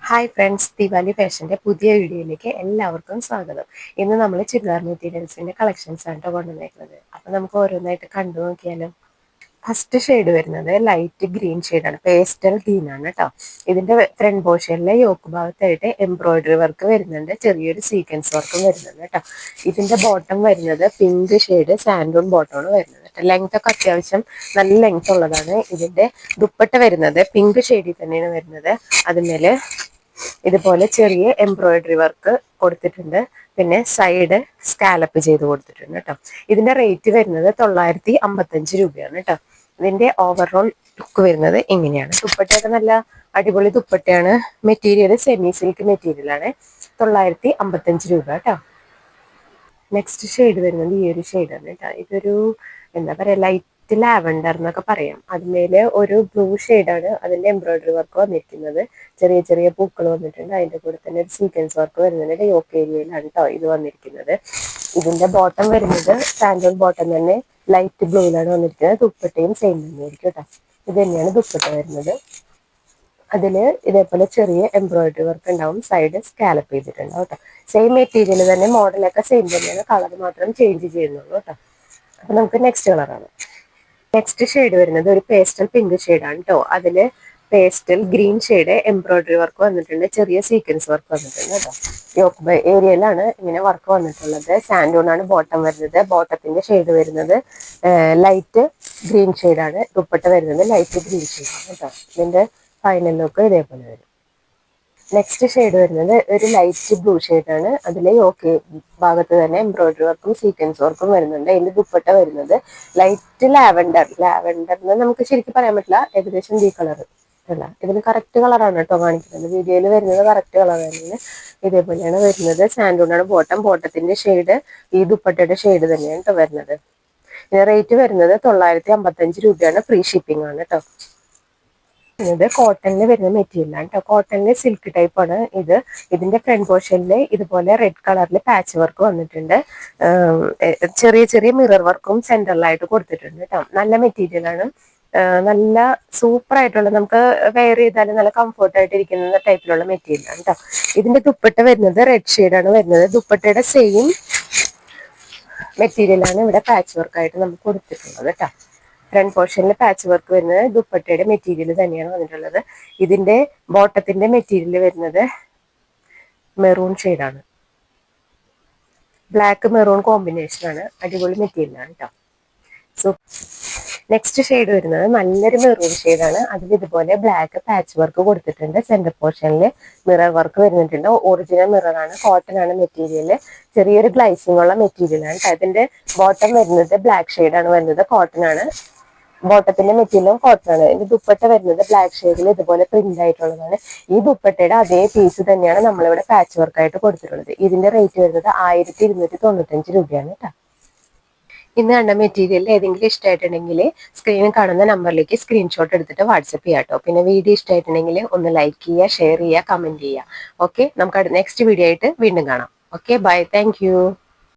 Hi friends, Diwali ഫാഷൻ്റെ പുതിയ വീഡിയോയിലേക്ക് എല്ലാവർക്കും സ്വാഗതം. ഇന്ന് നമ്മൾ ചുരിദാർ മെറ്റീരിയൽസിൻ്റെ കളക്ഷൻസ് ആണ് കേട്ടോ കൊണ്ടുവന്നേക്കുന്നത്. അപ്പോൾ നമുക്ക് ഓരോന്നായിട്ട് കണ്ടു നോക്കിയാലോ. ഫസ്റ്റ് ഷെയ്ഡ് വരുന്നത് ലൈറ്റ് ഗ്രീൻ ഷെയ്ഡാണ്, പേസ്റ്റൽ ഗ്രീൻ ആണ് കേട്ടോ. ഇതിൻ്റെ ഫ്രണ്ട് പോർഷനിലെ യോക്ക് ഭാഗത്തായിട്ട് എംബ്രോയിഡറി വർക്ക് വരുന്നുണ്ട്, ചെറിയൊരു സീക്വൻസ് വർക്കും വരുന്നുണ്ട് കേട്ടോ. ഇതിൻ്റെ ബോട്ടം വരുന്നത് പിങ്ക് ഷെയ്ഡ് സാൻഡൂൺ ബോട്ടമാണ് വരുന്നത്. ലെങ്ത് ഒക്കെ അത്യാവശ്യം നല്ല ലെങ്ത് ഉള്ളതാണ്. ഇതിൻ്റെ ദുപ്പട്ട വരുന്നത് പിങ്ക് ഷെയ്ഡിൽ തന്നെയാണ് വരുന്നത്. അതിന്മേൽ ഇതുപോലെ ചെറിയ എംബ്രോയിഡറി വർക്ക് കൊടുത്തിട്ടുണ്ട്, പിന്നെ സൈഡ് സ്കാലപ്പ് ചെയ്ത് കൊടുത്തിട്ടുണ്ട് കേട്ടോ. ഇതിന്റെ റേറ്റ് വരുന്നത് 955 രൂപയാണ് കേട്ടോ. ഇതിന്റെ ഓവറോൾ ലുക്ക് വരുന്നത് ഇങ്ങനെയാണ്. ദുപ്പട്ടയൊക്കെ നല്ല അടിപൊളി ദുപ്പട്ടയാണ്. മെറ്റീരിയൽ സെമി സിൽക്ക് മെറ്റീരിയൽ ആണ്. 955 രൂപ കേട്ടോ. നെക്സ്റ്റ് ഷെയ്ഡ് വരുന്നത് ഈ ഒരു ഷെയ്ഡാണ് കേട്ടോ. ഇതൊരു എന്താ പറയുക, ലൈറ്റ് ലാവൻഡർ എന്നൊക്കെ പറയാം. അതിന്മേല് ഒരു ബ്ലൂ ഷെയ്ഡാണ് അതിന്റെ എംബ്രോയിഡറി വർക്ക് വന്നിരിക്കുന്നത്. ചെറിയ ചെറിയ പൂക്കൾ വന്നിട്ടുണ്ട്. അതിന്റെ കൂടെ തന്നെ ഒരു സീക്വൻസ് വർക്ക് വരുന്നുണ്ട്. യോക്ക് ഏരിയയിലാണ് കേട്ടോ ഇത് വന്നിരിക്കുന്നത്. ഇതിന്റെ ബോട്ടം വരുന്നത് സാൻഡൽ ബോട്ടം തന്നെ ലൈറ്റ് ബ്ലൂയിലാണ് വന്നിരിക്കുന്നത്. ദുപ്പട്ടയും സെയിം തന്നെയായിരിക്കും കേട്ടോ. ഇത് തന്നെയാണ് ദുപ്പട്ട വരുന്നത്. അതില് ഇതേപോലെ ചെറിയ എംബ്രോയിഡറി വർക്ക് ഉണ്ടാവും, സൈഡ് സ്കാലപ്പ് ചെയ്തിട്ടുണ്ടാവും കേട്ടോ. സെയിം മെറ്റീരിയൽ തന്നെ, മോഡലൊക്കെ സെയിം തന്നെയാണ്, കളർ മാത്രം ചേഞ്ച് ചെയ്യുന്നുള്ളൂ കേട്ടോ. അപ്പൊ നമുക്ക് നെക്സ്റ്റ് കളറാണ്. നെക്സ്റ്റ് ഷെയ്ഡ് വരുന്നത് ഒരു പേസ്റ്റൽ പിങ്ക് ഷെയ്ഡാണ് കേട്ടോ. അതില് pastel green shade embroidery work വന്നിട്ടുണ്ട്, ചെറിയ സീക്വൻസ് വർക്ക് വന്നിട്ടുണ്ട് കേട്ടോ. യോക്ക് ഏരിയയിലാണ് ഇങ്ങനെ വർക്ക് വന്നിട്ടുള്ളത്. സാൻഡൂൺ ആണ് ബോട്ടം വരുന്നത്. ബോട്ടത്തിന്റെ ഷെയ്ഡ് വരുന്നത് ലൈറ്റ് ഗ്രീൻ ഷെയ്ഡാണ്. ദുപ്പട്ട വരുന്നത് ലൈറ്റ് ഗ്രീൻ ഷെയ്ഡാണ് കേട്ടോ. ഇതിന്റെ ഫൈനൽ ലുക്ക് ഇതേപോലെ വരും. നെക്സ്റ്റ് ഷെയ്ഡ് വരുന്നത് ഒരു ലൈറ്റ് ബ്ലൂ ഷെയ്ഡാണ്. അതിൽ യോക്ക് ഭാഗത്ത് തന്നെ എംബ്രോയിഡറി വർക്കും സീക്വൻസ് വർക്കും വരുന്നുണ്ട്. അതിന്റെ ദുപ്പട്ട വരുന്നത് ലൈറ്റ് ലാവൻഡർ എന്ന് നമുക്ക് ശരിക്കും പറയാൻ പറ്റില്ല, ഏകദേശം ഈ കളർ അല്ല, ഇതിന് കറക്റ്റ് കളറാണ് കേട്ടോ കാണിക്കുന്നത്. വീഡിയോയിൽ വരുന്നത് കറക്റ്റ് കളർ തന്നെയാണ്. ഇതേപോലെയാണ് വരുന്നത്. സാൻഡൂണാണ് ബോട്ടം. ബോട്ടത്തിന്റെ ഷെയ്ഡ് ഈ ദുപ്പട്ടയുടെ ഷെയ്ഡ് തന്നെയാണ് കേട്ടോ വരുന്നത്. റേറ്റ് വരുന്നത് 955 രൂപയാണ്. ഫ്രീ ഷിപ്പിംഗ് ആണ് കേട്ടോ. ഇത് കോട്ടണിൽ വരുന്ന മെറ്റീരിയലാണ് കേട്ടോ. കോട്ടണിൽ സിൽക്ക് ടൈപ്പ് ആണ് ഇത്. ഇതിന്റെ ഫ്രണ്ട് പോർഷനിൽ ഇതുപോലെ റെഡ് കളറിൽ പാച്ച് വർക്ക് വന്നിട്ടുണ്ട്. ചെറിയ ചെറിയ മിറർ വർക്കും സെന്ററിലായിട്ട് കൊടുത്തിട്ടുണ്ട് കേട്ടോ. നല്ല മെറ്റീരിയൽ ആണ്. നല്ല സൂപ്പർ ആയിട്ടുള്ള, നമുക്ക് വെയർ ചെയ്താലും നല്ല കംഫർട്ട് ആയിട്ട് ഇരിക്കുന്ന ടൈപ്പിലുള്ള മെറ്റീരിയൽ ആണ് കേട്ടോ. ഇതിന്റെ ദുപ്പട്ട വരുന്നത് റെഡ് ഷെയ്ഡാണ് വരുന്നത്. ദുപ്പട്ടയുടെ സെയിം മെറ്റീരിയലാണ് ഇവിടെ പാച്ച് വർക്ക് ആയിട്ട് നമുക്ക് കൊടുത്തിട്ടുള്ളത് കേട്ടോ. ഫ്രണ്ട് പോർഷനിൽ പാച്ച് വർക്ക് വരുന്നത് ദുപ്പട്ടയുടെ മെറ്റീരിയൽ തന്നെയാണ് വന്നിട്ടുള്ളത്. ഇതിന്റെ ബോട്ടത്തിന്റെ മെറ്റീരിയൽ വരുന്നത് മെറൂൺ ഷെയ്ഡാണ്. ബ്ലാക്ക് മെറൂൺ കോമ്പിനേഷൻ ആണ്. അടിപൊളി മെറ്റീരിയലാണ് കേട്ടോ. സോ നെക്സ്റ്റ് ഷെയ്ഡ് വരുന്നത് നല്ലൊരു മെറൂൺ ഷെയ്ഡാണ്. അതിൽ ഇതുപോലെ ബ്ലാക്ക് പാച്ച് വർക്ക് കൊടുത്തിട്ടുണ്ട്. സെന്റർ പോർഷനിൽ മിറർ വർക്ക് വരുന്നിട്ടുണ്ട്. ഒറിജിനൽ മിററാണ്. കോട്ടൺ ആണ് മെറ്റീരിയൽ. ചെറിയൊരു ഗ്ലൈസിംഗ് ഉള്ള മെറ്റീരിയലാണ്. അതിന്റെ ബോട്ടം വരുന്നത് ബ്ലാക്ക് ഷെയ്ഡാണ് വരുന്നത്. കോട്ടൺ ആണ്. ബോട്ടത്തിന്റെ മെറ്റീരിയലും കോട്ടൺ ആണ്. ഇതിന്റെ ദുപ്പട്ട വരുന്നത് ബ്ലാക്ക് ഷെയ്ഡിൽ ഇതുപോലെ പ്രിന്റ് ആയിട്ടുള്ളതാണ്. ഈ ദുപ്പട്ടയുടെ അതേ പീസ് തന്നെയാണ് നമ്മളിവിടെ പാച്ച് വർക്ക് ആയിട്ട് കൊടുത്തിട്ടുള്ളത്. ഇതിന്റെ റേറ്റ് വരുന്നത് 1295 രൂപയാണ് കേട്ടോ. ഇന്ന് കണ്ട മെറ്റീരിയൽ ഏതെങ്കിലും ഇഷ്ടമായിട്ടുണ്ടെങ്കിൽ സ്ക്രീനിൽ കാണുന്ന നമ്പറിലേക്ക് സ്ക്രീൻഷോട്ട് എടുത്തിട്ട് വാട്സപ്പ് ചെയ്യാം കേട്ടോ. പിന്നെ വീഡിയോ ഇഷ്ടമായിട്ടുണ്ടെങ്കിൽ ഒന്ന് ലൈക്ക് ചെയ്യുക, ഷെയർ ചെയ്യുക, കമന്റ് ചെയ്യുക. ഓക്കെ, നമുക്ക് നെക്സ്റ്റ് വീഡിയോ ആയിട്ട് വീണ്ടും കാണാം. Okay, bye, thank U.